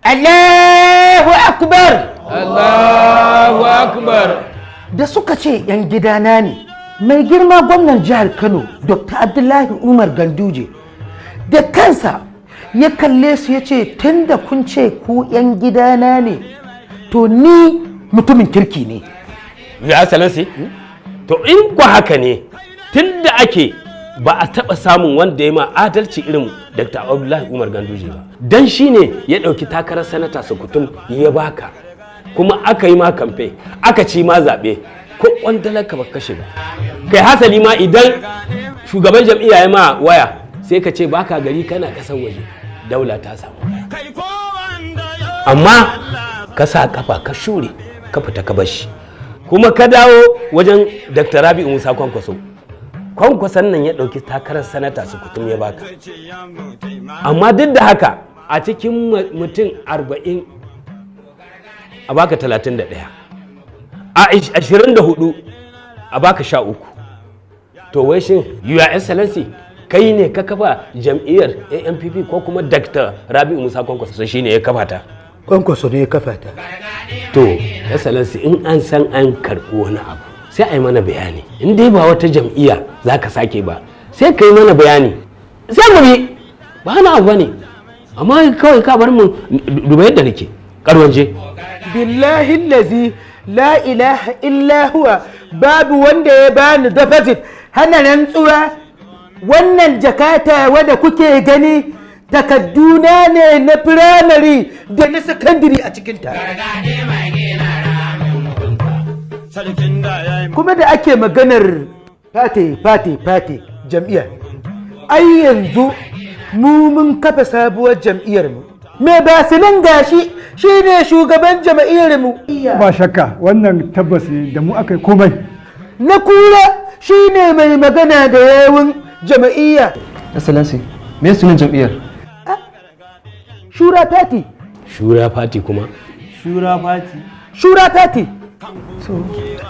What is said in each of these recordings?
Allahu akbar! Allahu akbar! Da suka ce 'yan gidana ne, mai girma gwamnan jihar Kano, Dr. Abdullahi Umar Ganduje, da kansa ya kalle su ya ce tun da kun ce ku 'yan gidana ne, to ni mutumin kirki ne. Ya salansi? To in ku haka ne, tun da ake ba a taɓa samun wanda ya ma adalci irin Dr. Abdullahi Umar Ganduje ba. Dan shi ne ya ɗauki takarar sanata Sokoto ya baka, kuma aka yi ma kamfe, aka ci ma zaɓe, ko ƙwandalar ka ba kashe ba. Kai hasali ma idan shugaban jam'iyya ya ma waya sai ka ce baka gari kana ƙasar waje, daula ta samu. Amma ka sa kafa ka shure ka fita ka bashi, kuma ka dawo wajen Dr. Rabi'u Musa Kwankwaso. Kwankwason nan ya ɗauki takarar sanata Sokoto ya baka. Amma duk da haka a cikin mutum 40 a baka 31, a 24 a baka 13. To wai shin Your Excellency kai ne ka kafa jam'iyyar ANPP ko kuma Dr. Rabi'u Musa Kwankwaso shi ne ya kafa ta? Kwankwaso ne ya kafa ta. To Excellency in an san an karɓi wani abu sai a yi mana bayani. In dai ba wata jam'iyya za ka sake ba sai ka yi mana bayani, sai mu bi, ba na abu ne. Amma kawai ka bar mu duba yadda nake karwanje. Billahi lazi la ilaha illa huwa, babu wanda ya bani deposit hana rantsuwa. Wannan jakata wadda kuke gani takadduna ne na firamare da na sakandare a cikinta. Kuma da ake maganar fate jam'iyyar, ai yanzu mu mun kafa sabuwar jam'iyyar mu. Me ba su nan gashi shi ne shugaban jam'iyyar mu. Ba shakka wannan tabbas ne da mu aka yi komai. Na kura shi ne mai magana da yawun jam'iyya. Excellency, me sunan jam'iyyar? Shura Party. Shura Party kuma? Shura Party. Shura Party.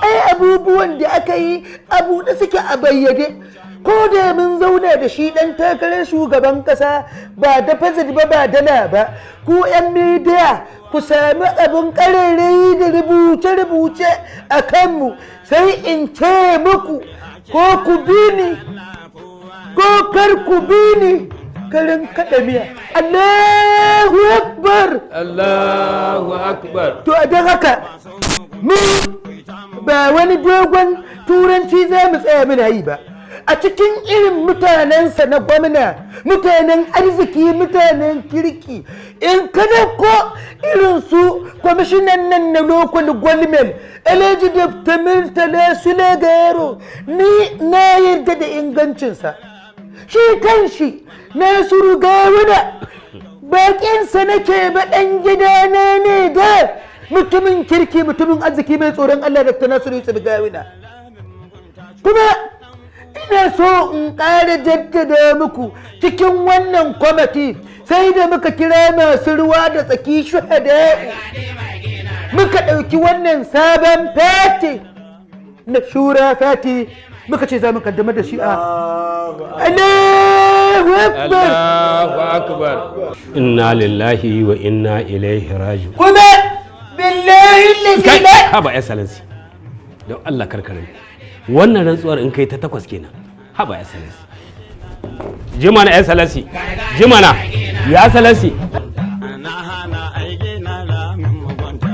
Ai abubuwan da aka yi abu da suke a bayyane, ko da mun zauna da shi dan takarar shugaban kasa ba da fazil ba ba dala ba, ku 'yan midiya ku sami abin ƙarairayi da rubuce-rubuce a kanmu, sai in ce muku ko ku bi ni ko kar ku bi ni, karin kaɗa miya. Allahu Akbar! Allahu Akbar! To a don haka mu ba wani dogon turanci za mu tsaya muna yi ba. A cikin irin mutanensa na gwamna, mutanen arziki, mutanen kirki, in kada ko irin su kwamishinan nan na local government Alhaji Dr. Murtala Sulagayaro, ni na yarda da ingancinsa. Shi kanshi Nasiru Gawuna bakinsa nake ba ɗan gidana ne da mutumin kirki, mutumin arziki mai tsoron Allah, Dr. Nasiru Gawuna. Kuma ina so in ƙara jaddada muku cikin wannan kwamiti sai da muka kira masu ruwa da tsaki shuhada, muka ɗauki wannan sabon fati na Shura Fati, muka ce za mu kaddamar da shi a Allahu Akbar! Allahu Akbar! Inna lillahi wa inna ilaihi raji'un. Kuma billahi Kai, lillahi haba Excellency, don Allah karkarin. Wannan rantsuwar in kai ta 8 kenan. Haba Excellency. Jimana Excellency. Jimana. Ya Excellency.